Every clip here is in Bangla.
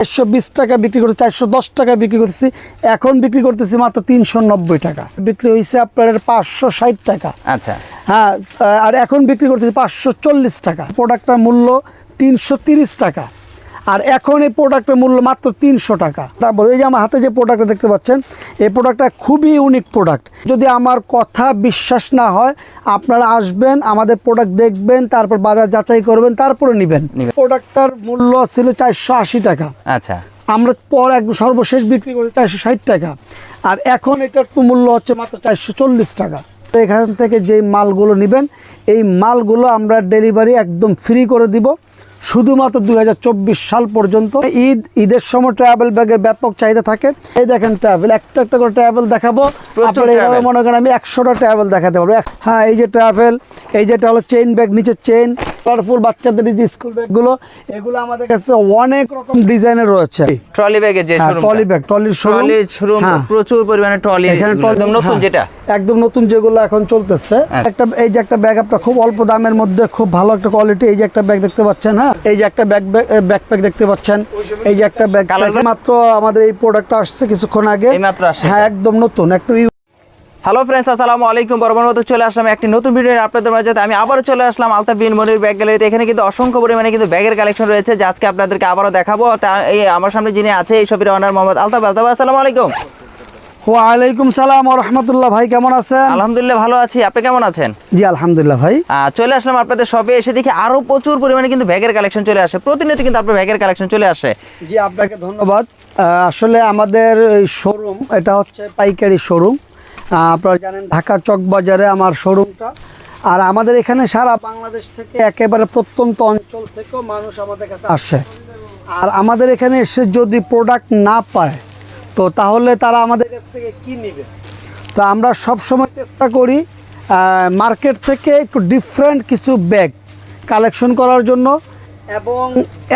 420 টাকা বিক্রি করতে 410 টাকা বিক্রি করতেছি, এখন বিক্রি করতেছি মাত্র 390 টাকা। বিক্রি হয়েছে আপনার 560 টাকা। আচ্ছা হ্যাঁ, আর এখন বিক্রি করতেছি 540 টাকা। প্রোডাক্টটার মূল্য 330 টাকা, আর এখন এই প্রোডাক্টের মূল্য মাত্র 300 টাকা। তারপর এই যে আমার হাতে যে প্রোডাক্টটা দেখতে পাচ্ছেন, এই প্রোডাক্টটা খুবই ইউনিক প্রোডাক্ট। যদি আমার কথা বিশ্বাস না হয়, আপনারা আসবেন, আমাদের প্রোডাক্ট দেখবেন, তারপর বাজার যাচাই করবেন, তারপরে নেবেন। প্রোডাক্টটার মূল্য ছিল 480 টাকা। আচ্ছা, আমরা পর একদম সর্বশেষ বিক্রি করি 460 টাকা, আর এখন এটার মূল্য হচ্ছে মাত্র 440 টাকা। এখান থেকে যে মালগুলো নেবেন, এই মালগুলো আমরা ডেলিভারি একদম ফ্রি করে দিব শুধুমাত্র 2024 সাল পর্যন্ত। ঈদের সময় ট্রাভেল ব্যাগের ব্যাপক চাহিদা থাকে। এই দেখেন ট্রাভেল, একটা করে ট্রাভেল দেখাবো। আপনারা এইভাবে মনে করেন আমি 100টা ট্রাভেল দেখাতে পারবো। হ্যাঁ, এই যে ট্রাভেল, এই যেটা হলো চেইন ব্যাগ, নিচে চেইন, কালারফুল বাচ্চাদের যে স্কুল ব্যাগগুলো, এগুলো আমাদের কাছে অনেক রকম ডিজাইনের রয়েছে। ট্রলি ব্যাগের যে শোরুম, ট্রলি ব্যাগ, ট্রলির শোরুম, প্রচুর পরিমাণে ট্রলি, একদম নতুন, যেটা একদম নতুন যেগুলো এখন চলতেছে। এই যে একটা ব্যাগ আপনার খুব অল্প দামের মধ্যে খুব ভালো একটা কোয়ালিটি। এই যে একটা ব্যাগ দেখতে পাচ্ছেন, হ্যাঁ, এই যে একটা ব্যাকপ্যাক দেখতে পাচ্ছেন, এই যে একটা ব্যাগ মাত্র আমাদের এই প্রোডাক্টটা আসছে কিছুক্ষণ আগে, হ্যাঁ, একদম নতুন একদম। হ্যালো ফ্রেন্ডস, আসসালামু আলাইকুম। বরাবর মতো চলে আসলাম একটি নতুন ভিডিও আপনাদের মাঝে। আমি আবারও চলে আসলাম আলতাফ বিন মনির ব্যাগ গ্যালারিতে। এখানে কিন্তু অসংখ্য পরিমাণে কিন্তু ব্যাগের কালেকশন রয়েছে, যা আজকে আপনাদেরকে আবারও দেখাবো। এই আমার সামনে যিনি আছে, এই শপের ওনার মোহাম্মদ আলতাফ। আলতাফ, আসসালামু আলাইকুম। ওয়ালাইকুম সালাম ওয়া রাহমাতুল্লাহ। ভাই কেমন আছেন? আলহামদুলিল্লাহ ভালো আছি, আপনি কেমন আছেন? জি আলহামদুলিল্লাহ ভাই। চলে আসলাম আপনাদের শপে, এসে দেখি আরো প্রচুর পরিমাণে কিন্তু ব্যাগের কালেকশন চলে আসে। প্রতিনিয়ত কিন্তু আপনার ব্যাগের কালেকশন চলে আসে। জি, আপনাকে ধন্যবাদ। আসলে আমাদের শোরুম, এটা হচ্ছে পাইকারি শোরুম। আপনারা জানেন ঢাকা চক বাজারে আমার শোরুমটা। আর আমাদের এখানে সারা বাংলাদেশ থেকে, একেবারে প্রত্যন্ত অঞ্চল থেকেও মানুষ আমাদের কাছে আসে। আর আমাদের এখানে এসে যদি প্রোডাক্ট না পায়, তো তাহলে তারা আমাদের কাছ থেকে কি নেবে? তো আমরা সব সময় চেষ্টা করি মার্কেট থেকে একটু ডিফারেন্ট কিছু ব্যাগ কালেকশন করার জন্য, এবং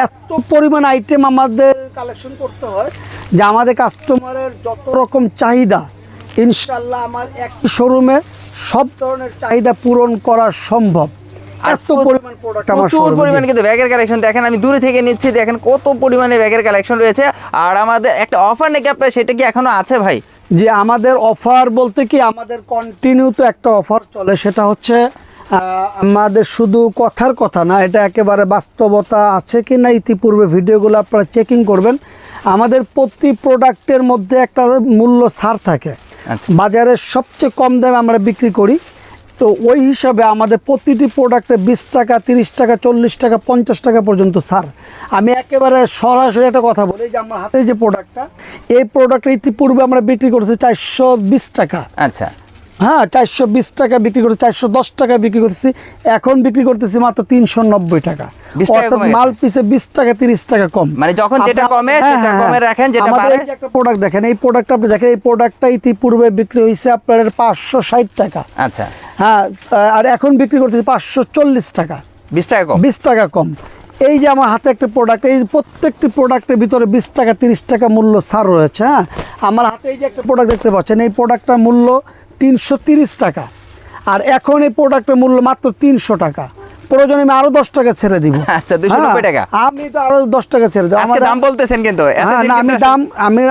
এত পরিমাণ আইটেম আমাদের কালেকশন করতে হয় যে আমাদের কাস্টমারের যত রকম চাহিদা, ইনশাল্লাহ আমার একই শোরুমে সব ধরনের চাহিদা পূরণ করা সম্ভব। এত পরিমাণ প্রোডাক্ট, প্রচুর পরিমাণে কিন্তু ব্যাগের কালেকশন। দেখেন আমি দূরে থেকে নিচ্ছি, দেখেন কত পরিমাণে ব্যাগের কালেকশন রয়েছে। আর আমাদের একটা অফার নাকি আপনার, সেটা কি এখনো আছে ভাই? যে আমাদের অফার বলতে কি, আমাদের কন্টিনিউ তো একটা অফার চলে, সেটা হচ্ছে আমাদের শুধু কথার কথা না, এটা একেবারে বাস্তবতা আছে কি না ইতিপূর্বে ভিডিওগুলো আপনারা চেকিং করবেন। আমাদের প্রতি প্রোডাক্টের মধ্যে একটা মূল্য ছাড় থাকে। বাজারের সবচেয়ে কম দামে আমরা বিক্রি করি, তো ওই হিসাবে আমাদের প্রতিটি প্রোডাক্টে 20 টাকা, 30 টাকা, 40 টাকা, 50 টাকা পর্যন্ত ছাড়। আমি একেবারে সরাসরি একটা কথা বলি, যে আমার হাতে যে প্রোডাক্টটা, এই প্রোডাক্টটা ইতিপূর্বে আমরা বিক্রি করেছি 420 টাকা। আচ্ছা, হ্যাঁ, 420 টাকা বিক্রি করতে 410 টাকা বিক্রি করতেছি, এখন বিক্রি করতেছি মাত্র 390 টাকা। অর্থাৎ মাল পিছে 20 টাকা 30 টাকা কম। মানে যখন যেটা কমে সেটা কমে রাখেন, যেটা বাড়ে। একটা প্রোডাক্ট দেখেন, এই প্রোডাক্টটা আপনি দেখেন, এই প্রোডাক্টটা ইতিপূর্বে বিক্রি হয়েছে আপনার 560 টাকা। আচ্ছা, হ্যাঁ, আর এখন বিক্রি করতেছি 540 টাকা। 20 টাকা কম, 20 টাকা কম। এই যে আমার হাতে একটা প্রোডাক্ট, এই প্রত্যেকটি প্রোডাক্টের ভিতরে 20 টাকা 30 টাকা মূল্য ছাড় রয়েছে। হ্যাঁ, আমার হাতে এই যে একটা প্রোডাক্ট দেখতে পাচ্ছেন, এই প্রোডাক্টটার মূল্য 330 টাকা, আর এখন এই প্রোডাক্টের মূল্য মাত্র 300 টাকা। প্রয়োজনে আমি আরো 10 টাকা ছেড়ে দিব। আচ্ছা, 290 টাকা। আমি তো আরো 10 টাকা ছেড়ে দেব। আজকে দাম বলতেছেন কিন্তু। হ্যাঁ, না,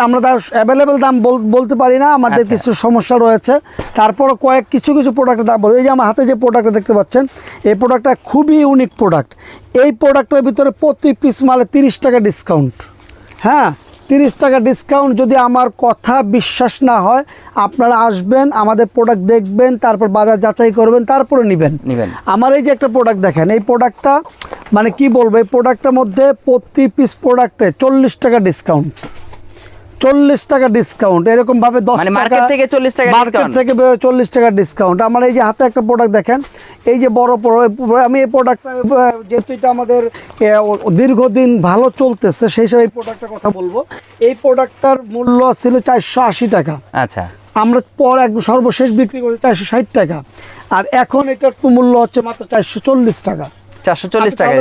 আমরা অ্যাভেলেবেল দাম বলতে পারি না, আমাদের কিছু সমস্যা রয়েছে। তারপর কিছু প্রোডাক্টের দাম বলতে, এই যে আমার হাতে যে প্রোডাক্টটা দেখতে পাচ্ছেন, এই প্রোডাক্টটা খুবই ইউনিক প্রোডাক্ট। এই প্রোডাক্টের ভিতরে প্রতি পিস মালে 30 টাকা ডিসকাউন্ট। হ্যাঁ, 30 টাকা ডিসকাউন্ট। যদি আমার কথা বিশ্বাস না হয়, আপনারা আসবেন, আমাদের প্রোডাক্ট দেখবেন, তারপর বাজার যাচাই করবেন, তারপরে নেবেন। আমার এই যে একটা প্রোডাক্ট দেখেন, এই প্রোডাক্টটা মানে কি বলবো, এই প্রোডাক্টটার মধ্যে প্রতি পিস প্রোডাক্টে 40 টাকা ডিসকাউন্ট। 40 টাকা ডিসকাউন্ট, এরকম ভাবে 10 টাকা মার্কেট থেকে 40 টাকা মার্কেট থেকে 40 টাকা ডিসকাউন্ট। আমার এই যে হাতে একটা প্রোডাক্ট দেখেন, এই যে বড় আমি এই প্রোডাক্টটা, যেহেতু এটা আমাদের দীর্ঘদিন ভালো চলতেছে, সেই হিসাবে এই প্রোডাক্টের কথা বলবো। এই প্রোডাক্টটার মূল্য ছিল 480 টাকা। আচ্ছা, আমরা পর একদম সর্বশেষ বিক্রি করি 460 টাকা, আর এখন এটার মূল্য হচ্ছে মাত্র 440 টাকা। 440 টাকা।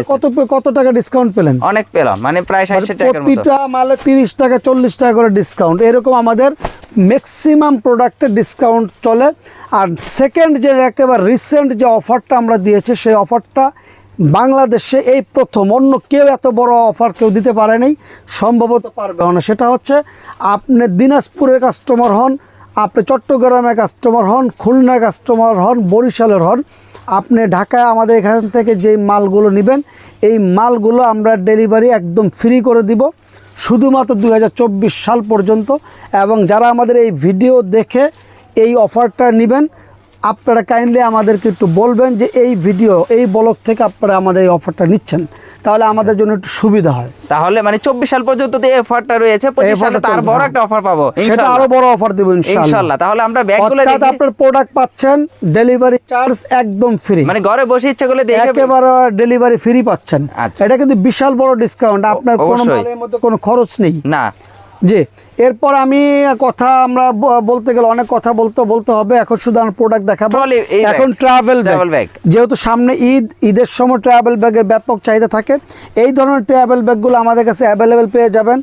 কত টাকা ডিসকাউন্ট পেলেন? অনেক পেলাম, মানে প্রায় 60 টাকার মতো। প্রতিটা মালে 30 টাকা 40 টাকা করে ডিসকাউন্ট, এরকম আমাদের ম্যাক্সিমাম প্রোডাক্টে ডিসকাউন্ট চলে। আর সেকেন্ড যে একেবারে রিসেন্ট যে অফারটা আমরা দিয়েছি, সেই অফারটা বাংলাদেশে এই প্রথম, অন্য কেউ এত বড় অফার কেউ দিতে পারে নাই, সম্ভবত পারবে না। সেটা হচ্ছে আপনি দিনাজপুরের কাস্টমার হন, আপনি চট্টগ্রামের কাস্টমার হন, খুলনার কাস্টমার হন, বরিশালের হন, আপনি ঢাকায় আমাদের এখান থেকে যেই মালগুলো নেবেন এই মালগুলো আমরা ডেলিভারি একদম ফ্রি করে দিব শুধুমাত্র 2024 সাল পর্যন্ত। এবং যারা আমাদের এই ভিডিও দেখে এই অফারটা নেবেন আপনারা কাইন্ডলি আমাদেরকে একটু বলবেন যে এই ভিডিও, এই ব্লগ থেকে আপনারা আমাদের এই অফারটা নিচ্ছেন, তাহলে আমাদের জন্য একটু সুবিধা হয়। তাহলে মানে 24 সাল পর্যন্ত তো এই অফারটা রয়েছে, 25 সালে তার বড় একটা অফার পাবো, সেটা আরো বড় অফার দেব ইনশাআল্লাহ। তাহলে আমরা ব্যাগগুলো অর্থাৎ আপনার প্রোডাক্ট পাচ্ছেন ডেলিভারি চার্জ একদম ফ্রি, মানে ঘরে বসে ইচ্ছে করলে দেখে একেবারে ডেলিভারি ফ্রি পাচ্ছেন। আচ্ছা। এটা কিন্তু বিশাল বড় ডিসকাউন্ট, আপনার কোনো অবশ্যই। মালের মধ্যে কোনো খরচ নেই না। জি। এরপর আমি আমরা বলতে গেলে অনেক কথা বলতে হবে, এখন শুধু আমরা প্রোডাক্ট দেখাবো। এখন ট্রাভেল ব্যাগ, যেহেতু সামনে ঈদের সময় ট্রাভেল ব্যাগের ব্যাপক চাহিদা থাকে, এই ধরনের ট্রাভেল ব্যাগগুলো আমাদের কাছে অ্যাভেলেবেল পেয়ে যাবেন।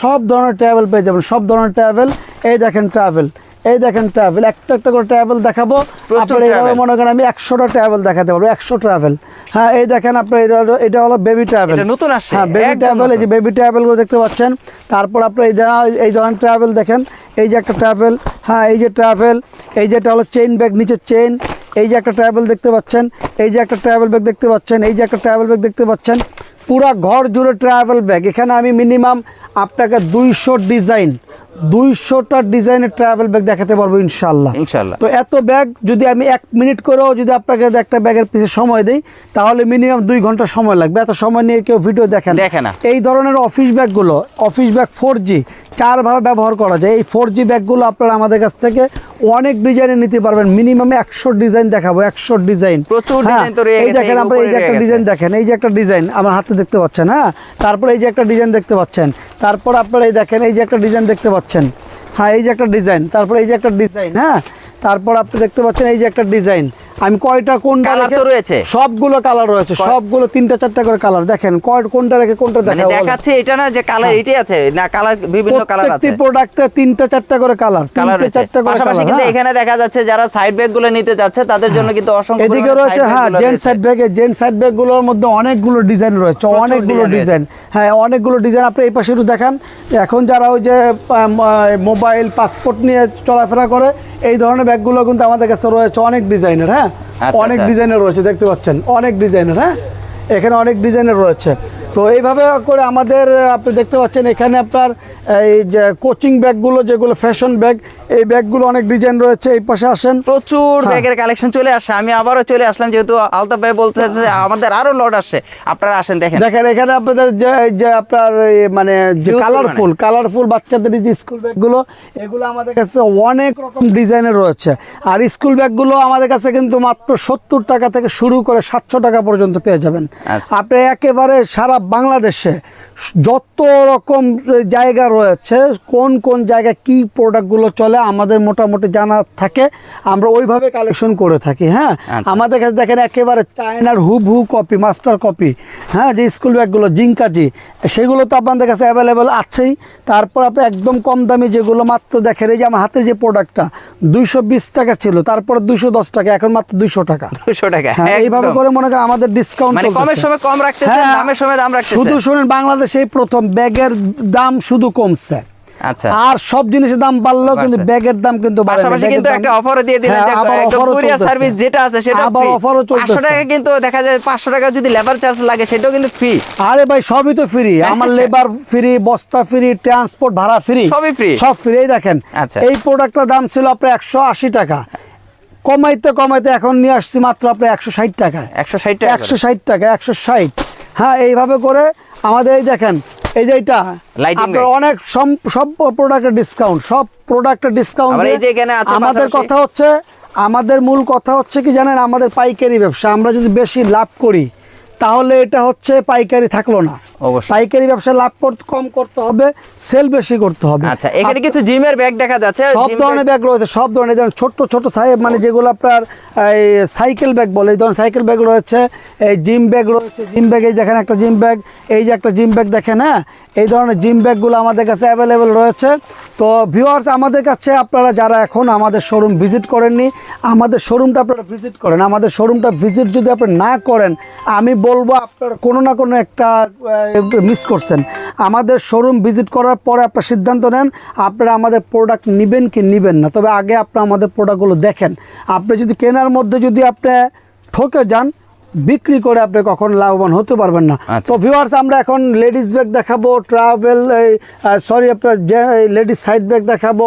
সব ধরনের ট্রাভেল পেয়ে যাবেন, সব ধরনের ট্রাভেল। এই দেখেন ট্রাভেল, একটা একটা করে ট্রাভেল দেখাবো। আপনার এইভাবে মনে করেন আমি 100টা ট্রাভেল দেখাতে পারবো, 100 ট্রাভেল। হ্যাঁ, এই দেখেন আপনার এটা হলো বেবি ট্রাভেল, নতুন আসছে। হ্যাঁ বেবি ট্রাভেল, এই যে বেবি ট্রাভেলগুলো দেখতে পাচ্ছেন। তারপর আপনার এই ধরনের ট্রাভেল দেখেন, এই যে একটা ট্রাভেল, হ্যাঁ এই যে ট্রাভেল, এই যেটা হলো চেইন ব্যাগ, নিচে চেইন, এই যে একটা ট্রাভেল দেখতে পাচ্ছেন, এই যে একটা ট্রাভেল ব্যাগ দেখতে পাচ্ছেন, এই যে একটা ট্রাভেল ব্যাগ দেখতে পাচ্ছেন। পুরা ঘর জুড়ে ট্রাভেল ব্যাগ। এখানে আমি মিনিমাম আপনাকে 200টা ডিজাইনের ট্রাভেল ব্যাগ দেখাতে পারবো ইনশাল্লাহ। তো এত ব্যাগ যদি আমি 1 মিনিট করেও যদি আপনাকে একটা ব্যাগের পিছে সময় দিই তাহলে মিনিমাম 2 ঘন্টা সময় লাগবে। এত সময় নিয়ে কেউ ভিডিও দেখে না। এই ধরনের অফিস ব্যাগগুলো, অফিস ব্যাগ 4G 4 ভাবে ব্যবহার করা যায়। এই 4G ব্যাগগুলো আপনারা আমাদের কাছ থেকে অনেক ডিজাইনে নিতে পারবেন। মিনিমাম 100 ডিজাইন দেখাবো, 100 ডিজাইন। এই দেখেন আপনার এই যে একটা ডিজাইন দেখেন, এই যে একটা ডিজাইন আমার হাতে দেখতে পাচ্ছেন। হ্যাঁ, তারপর এই যে একটা ডিজাইন দেখতে পাচ্ছেন, তারপর আপনারা এই দেখেন এই যে একটা ডিজাইন দেখতে পাচ্ছেন। হ্যাঁ, এই যে একটা ডিজাইন, তারপর এই যে একটা ডিজাইন। হ্যাঁ, তারপর আপনি দেখতে পাচ্ছেন এই যে একটা ডিজাইন। আমি কয়টা কোনটা রয়েছে, সবগুলো কালার রয়েছে, সবগুলো 3টা 4টা করে কালার। দেখেন কোনটা রেখে কোনটা দেখাচ্ছে, এটা না যে কালার এটাই আছে না, কালার বিভিন্ন কালার আছে। প্রত্যেকটি প্রোডাক্টে 3টা 4টা করে কালার, 3টা 4টা করে কালার। পাশাপাশি কিন্তু এখানে দেখা যাচ্ছে যারা সাইড ব্যাগ গুলো নিতে যাচ্ছে তাদের জন্য কিন্তু অসংখ্য এদিকে রয়েছে। হ্যাঁ, জেন্টস সাইড ব্যাগ গুলোর মধ্যে অনেকগুলো ডিজাইন রয়েছে, অনেকগুলো ডিজাইন। হ্যাঁ, অনেকগুলো ডিজাইন। আপনি এই পাশে একটু দেখান। এখন যারা ওই যে মোবাইল পাসপোর্ট নিয়ে চলাফেরা করে এই ধরনের ব্যাগগুলো কিন্তু আমাদের কাছে রয়েছে অনেক ডিজাইনের। হ্যাঁ, অনেক ডিজাইনের রয়েছে, দেখতে পাচ্ছেন অনেক ডিজাইনের। হ্যাঁ, এখানে অনেক ডিজাইনের রয়েছে। তো এইভাবে করে আমাদের আপনি দেখতে পাচ্ছেন এখানে আপনার এই যে কোচিং ব্যাগগুলো, যেগুলো ফ্যাশন ব্যাগ, এই ব্যাগগুলো অনেক ডিজাইন রয়েছে। এই পাশে আসেন, প্রচুর ব্যাগের কালেকশন চলে আসছে। আমি আবারও চলে আসলাম, যেহেতু আলতাফ ভাই বলতেছে আমাদের আরো লট আসছে। আপনারা আসেন, দেখেন এখানে আপনাদের যে আপনার মানে যে কালারফুল বাচ্চাদের যে স্কুল ব্যাগগুলো, এগুলো আমাদের কাছে অনেক রকম ডিজাইনের রয়েছে। আর স্কুল ব্যাগগুলো আমাদের কাছে কিন্তু মাত্র 70 টাকা থেকে শুরু করে 700 টাকা পর্যন্ত পেয়ে যাবেন। আপনি একেবারে সারা বাংলাদেশে যত রকম জায়গা রয়েছে, কোন কোন জায়গায় কি প্রোডাক্টগুলো চলে আমাদের মোটামুটি জানা থাকে, আমরা ওইভাবে কালেকশন করে থাকি। হ্যাঁ, আমাদের কাছে দেখেন একেবারে চায়নার হুবহু কপি, মাস্টার কপি। হ্যাঁ, যে স্কুল ব্যাগগুলো জিঙ্কাজি, সেগুলো তো আপনাদের কাছে অ্যাভেলেবেল আছেই। তারপর আপনি একদম কম দামি যেগুলো মাত্র দেখেন, এই যে আমার হাতে যে প্রোডাক্টটা 220 টাকা ছিল, তারপর 210 টাকা, এখন মাত্র 200 টাকা। হ্যাঁ, এইভাবে করে মনে করেন আমাদের ডিসকাউন্ট, মানে কমের সময় কম রাখতেছেন, দামের সময় দাম রাখতেছেন। শুধু শুনেন, বাংলাদেশে প্রথম ব্যাগের দাম শুধু কমছে। আচ্ছা, আর সব জিনিসের দাম বাড়লো কিন্তু ব্যাগের দাম কিন্তু বাড়ে না। পাশাপাশি কিন্তু একটা অফারও দিয়ে দিলেন, যে একদম কুরিয়ার সার্ভিস যেটা আছে সেটা আবার অফারও চলতেছে। 500 টাকা কিন্তু দেখা যায়, 500 টাকা যদি লেবার চার্জ লাগে সেটাও কিন্তু ফ্রি। আরে ভাই, সবই তো ফ্রি। আমার লেবার ফ্রি, বস্তা ফ্রি, ট্রান্সপোর্ট ভাড়া ফ্রি, সবই ফ্রি, সব ফ্রি। এই দেখেন এই প্রোডাক্টটার দাম ছিল আপনার 180 টাকা, কমাইতে এখন নিয়ে আসছি মাত্র আপনার 160 টাকা, 160 টাকা, 160। হ্যাঁ, এইভাবে করে আমাদের এই দেখেন, এই যে এটা আপনার অনেক সব প্রোডাক্টের ডিসকাউন্ট, সব প্রোডাক্টের ডিসকাউন্ট। আমাদের কথা হচ্ছে, আমাদের মূল কথা হচ্ছে কি জানেন, আমাদের পাইকারি ব্যবসা। আমরা যদি বেশি লাভ করি তাহলে এটা হচ্ছে পাইকারি থাকলো না, অবশ্যই। পাইকারি ব্যবসা লাভ কম করতে হবে, সেল বেশি করতে হবে। আচ্ছা, এখানে কিছু জিমের ব্যাগ দেখা যাচ্ছে, সব ধরনের ব্যাগ রয়েছে, সব ধরনের, যেমন ছোট ছোট সাইজ, মানে যেগুলো আপনার এই সাইকেল ব্যাগ বলে, এই ধরনের সাইকেল ব্যাগ রয়েছে, এই জিম ব্যাগ রয়েছে। জিম ব্যাগ, এই দেখেন একটা জিম ব্যাগ, এই যে একটা জিম ব্যাগ দেখেন, হ্যাঁ, এই ধরনের জিম ব্যাগগুলো আমাদের কাছে অ্যাভেলেবেল রয়েছে। তো ভিউয়ার্স, আমাদের কাছে আপনারা যারা এখন আমাদের শোরুম ভিজিট করেননি, আমাদের শোরুমটা আপনারা ভিজিট করেন। আমাদের শোরুমটা ভিজিট যদি আপনি না করেন, আমি বলবো আপনারা কোনো না কোনো একটা মিস করছেন। আমাদের শোরুম ভিজিট করার পরে আপনার সিদ্ধান্ত নেন আপনারা আমাদের প্রোডাক্ট নেবেন কি নেবেন না। তবে আগে আপনারা আমাদের প্রোডাক্টগুলো দেখেন। আপনি যদি কেনার মধ্যে যদি আপনি ঠকে যান, বিক্রি করে আপনি কখন লাভবান হতে পারবেন না। তো ভিউয়ার্স, আমরা এখন লেডিস ব্যাগ দেখাবো, ট্রাভেল আপনার যে লেডিস সাইড ব্যাগ দেখাবো,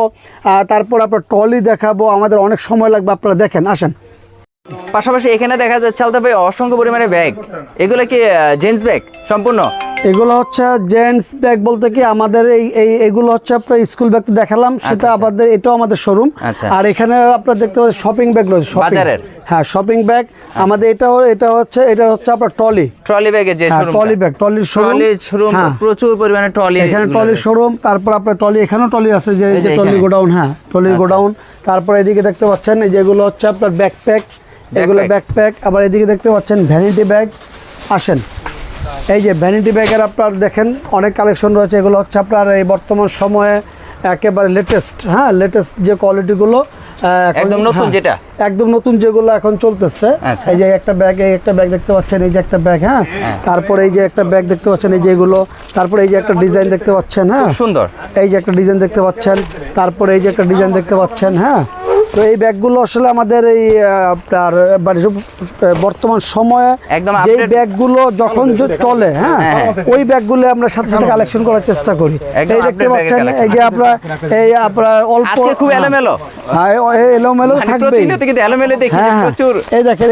তারপর আপনার ট্রলি দেখাবো। আমাদের অনেক সময় লাগবে, আপনারা দেখেন, আসেন। পাশাপাশি এখানে দেখা যাচ্ছে আলতাফ ভাই অসংখ্য পরিমাণে ব্যাগ। এগুলো কি জেন্টস ব্যাগ সম্পূর্ণ? এগুলো হচ্ছে জেন্টস ব্যাগ বলতে কি আমাদের এগুলো হচ্ছে আপনার স্কুল ব্যাগ তো দেখালাম, সেটা আমাদের, এটাও আমাদের শোরুম। আর এখানে আপনারা দেখতে পাচ্ছেন শপিং ব্যাগ রয়েছে, বাজারের, হ্যাঁ, শপিং ব্যাগ আমাদের। এটা হচ্ছে আপনার ট্রলি ব্যাগের যে শোরুম, ট্রলি ব্যাগ, ট্রলির শোরুম, প্রচুর পরিমাণে ট্রলি, এখানে ট্রলির শোরুম। তারপর আপনার ট্রলি, এখানেও ট্রলি আছে, যে ট্রলি গোডাউন, হ্যাঁ, ট্রলির গোডাউন। তারপর এদিকে দেখতে পাচ্ছেন যেগুলো হচ্ছে আপনার ব্যাকপ্যাক, এগুলো ব্যাকপ্যাক। আবার এদিকে দেখতে পাচ্ছেন ভ্যানিটি ব্যাগ। আসেন, এই যে ভ্যানিটি ব্যাগের আপনার দেখেন অনেক কালেকশন রয়েছে। এগুলো হচ্ছে আপনার এই বর্তমান সময়ে একেবারে লেটেস্ট, হ্যাঁ, লেটেস্ট যে কোয়ালিটিগুলো একদম নতুন, যেটা একদম নতুন যেগুলো এখন চলতেছে। এই যে একটা ব্যাগ, এই একটা ব্যাগ দেখতে পাচ্ছেন, এই যে একটা ব্যাগ, হ্যাঁ, তারপর এই যে একটা ব্যাগ দেখতে পাচ্ছেন, এই যেগুলো, তারপর এই যে একটা ডিজাইন দেখতে পাচ্ছেন, হ্যাঁ, সুন্দর, এই যে একটা ডিজাইন দেখতে পাচ্ছেন, তারপর এই যে একটা ডিজাইন দেখতে পাচ্ছেন, হ্যাঁ। তো এই ব্যাগগুলো আসলে আমাদের এই আপনার বর্তমান সময়ে যেই ব্যাগগুলো যখন চলে, হ্যাঁ, ওই ব্যাগগুলো আমরা সাথে সাথে কালেকশন করার চেষ্টা করি। এই দেখতে পাচ্ছেন, এই যে আপনার অল্প, খুব এলোমেলো, হ্যাঁ, এলোমেলো থাকবে, এই দেখেন,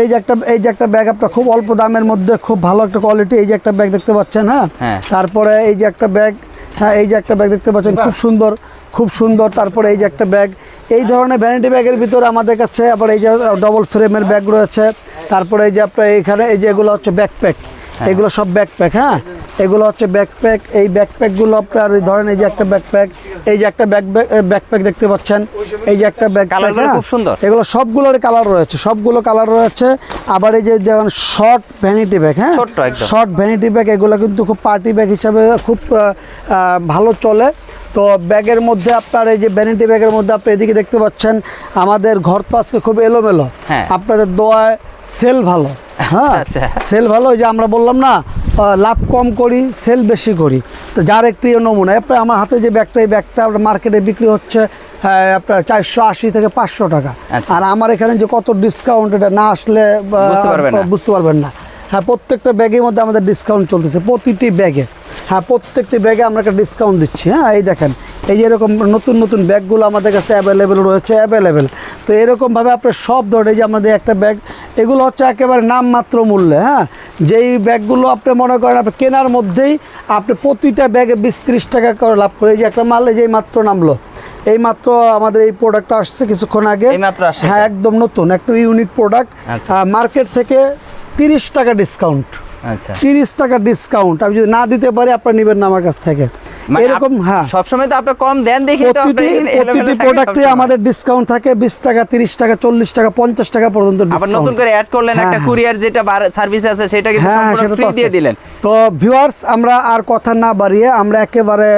এই যে একটা ব্যাগ আপনার খুব অল্প দামের মধ্যে খুব ভালো একটা কোয়ালিটি। এই যে একটা ব্যাগ দেখতে পাচ্ছেন, হ্যাঁ, তারপরে এই যে একটা ব্যাগ, হ্যাঁ, এই যে একটা ব্যাগ দেখতে পাচ্ছেন, খুব সুন্দর, খুব সুন্দর। তারপরে এই যে একটা ব্যাগ, এই ধরনের ভ্যানিটি ব্যাগের ভিতরে আমাদের কাছে আবার এই যে ডবল ফ্রেমের ব্যাগ রয়েছে। তারপরে এই যে আপনার এখানে এই যে এগুলো হচ্ছে ব্যাকপ্যাক, এগুলো সব ব্যাকপ্যাক, হ্যাঁ, এগুলো হচ্ছে ব্যাকপ্যাক। এই ব্যাকপ্যাকগুলো আপনার ধরেন, এই যে একটা ব্যাকপ্যাক, এই যে একটা ব্যাকপ্যাক দেখতে পাচ্ছেন, এই যে একটা ব্যাকপ্যাক, খুব সুন্দর। এগুলো সবগুলোর কালার রয়েছে, সবগুলো কালার রয়েছে। আবার এই যে যেমন শর্ট ভ্যানিটি ব্যাগ, হ্যাঁ, শর্ট ভ্যানিটি ব্যাগ, এগুলো কিন্তু খুব পার্টি ব্যাগ হিসাবে খুব ভালো চলে। তো ব্যাগের মধ্যে আপনার এই যে ভ্যানিটি ব্যাগের মধ্যে আপনি এদিকে দেখতে পাচ্ছেন আমাদের ঘর তো আজকে খুব এলোমেলো, আপনাদের দোয়ায় সেল ভালো, হ্যাঁ, সেল ভালো। ওই যে আমরা বললাম না, লাভ কম করি, সেল বেশি করি। তো যার একটি নমুনা আপনার আমার হাতে যে ব্যাগটা, এই ব্যাগটা আপনার মার্কেটে বিক্রি হচ্ছে আপনার 480 থেকে 500 টাকা। আর আমার এখানে যে কত ডিসকাউন্ট, এটা না আসলে বুঝতে পারবেন না। হ্যাঁ, প্রত্যেকটা ব্যাগের মধ্যে আমাদের ডিসকাউন্ট চলতেছে, প্রতিটি ব্যাগে, হ্যাঁ, প্রত্যেকটি ব্যাগে আমরা একটা ডিসকাউন্ট দিচ্ছি। হ্যাঁ, এই দেখেন, এই যে এরকম নতুন নতুন ব্যাগগুলো আমাদের কাছে অ্যাভেলেবেল রয়েছে, অ্যাভেলেবেল। তো এরকমভাবে আপনার সব ধরনের, যে আমাদের একটা ব্যাগ, এগুলো হচ্ছে একেবারে নামমাত্র মূল্যে, হ্যাঁ, যেই ব্যাগগুলো আপনি মনে করেন আপনি কেনার মধ্যেই আপনি প্রতিটা ব্যাগে 20-30 টাকা করে লাভ করে। এই যে একটা মাল, এই যে মাত্র নামলো, এই মাত্র আমাদের এই প্রোডাক্টটা আসছে কিছুক্ষণ আগে, হ্যাঁ, একদম নতুন একটা ইউনিক প্রোডাক্ট, মার্কেট থেকে 30 টাকা ডিসকাউন্ট, 30 টাকা ডিসকাউন্ট। আমি যদি না দিতে পারি আপনারা নেবেন না আমার কাছ থেকে, এরকম। হ্যাঁ, সবসময় তো আপনি কম দেন দেখি, প্রতিটি প্রোডাক্টে আমাদের ডিসকাউন্ট থাকে 20 টাকা, 30 টাকা, 40 টাকা, 50 টাকা পর্যন্ত ডিসকাউন্ট। আবার নতুন করে অ্যাড করলেন একটা কুরিয়ার যেটা সার্ভিস আছে, সেটা কিন্তু সম্পূর্ণ ফ্রি দিয়ে দিলেন। তো ভিউয়ার্স, আমরা আর কথা না বাড়িয়ে আমরা একেবারে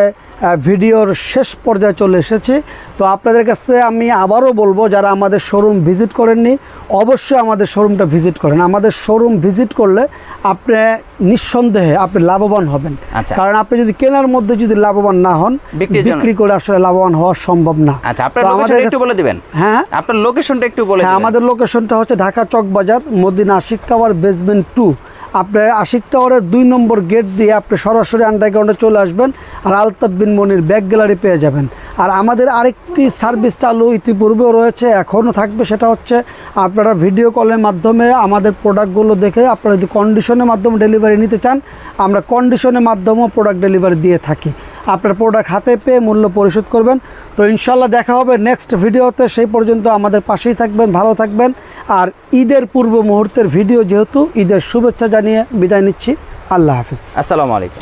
ভিডিওর শেষ পর্যায়ে চলে এসেছি। তো আপনাদের কাছে আমি আবারও বলবো, যারা আমাদের শোরুম ভিজিট করেননি, অবশ্যই আমাদের শোরুমটা ভিজিট করেন। আমাদের শোরুম ভিজিট করলে আপনি নিঃসন্দেহে আপনি লাভবান হবেন। কারণ আপনি যদি কেনার মধ্যে যদি লাভবান না হন, বিক্রি করে আসলে লাভবান হওয়া সম্ভব না। আচ্ছা, আপনার লোকেশনটা একটু বলে দিবেন। হ্যাঁ, আপনার লোকেশনটা একটু বলে দিবেন। আমাদের লোকেশনটা হচ্ছে ঢাকা চকবাজার, মদিনা আশিক টাওয়ার, বেসমেন্ট 2। আপনি আশিক টাওয়ারের 2 নম্বর গেট দিয়ে আপনি সরাসরি আন্ডারগ্রাউন্ডে চলে আসবেন, আর আলতাফ বিন মনির ব্যাগ গ্যালারি পেয়ে যাবেন। আর আমাদের আরেকটি সার্ভিস চালু ইতিপূর্বেও রয়েছে, এখনও থাকবে, সেটা হচ্ছে আপনারা ভিডিও কলের মাধ্যমে আমাদের প্রোডাক্টগুলো দেখে আপনারা যদি কন্ডিশনের মাধ্যমে ডেলিভারি নিতে চান, আমরা কন্ডিশনের মাধ্যমেও প্রোডাক্ট ডেলিভারি দিয়ে থাকি। আপনার প্রোডাক্ট হাতে পেয়ে মূল্য পরিশোধ করবেন। তো ইনশাল্লাহ দেখা হবে নেক্সট ভিডিওতে, সেই পর্যন্ত আমাদের পাশেই থাকবেন, ভালো থাকবেন। আর ঈদের পূর্ব মুহূর্তের ভিডিও যেহেতু, ঈদের শুভেচ্ছা জানিয়ে বিদায় নিচ্ছি। আল্লাহ হাফিজ, আসসালামু আলাইকুম।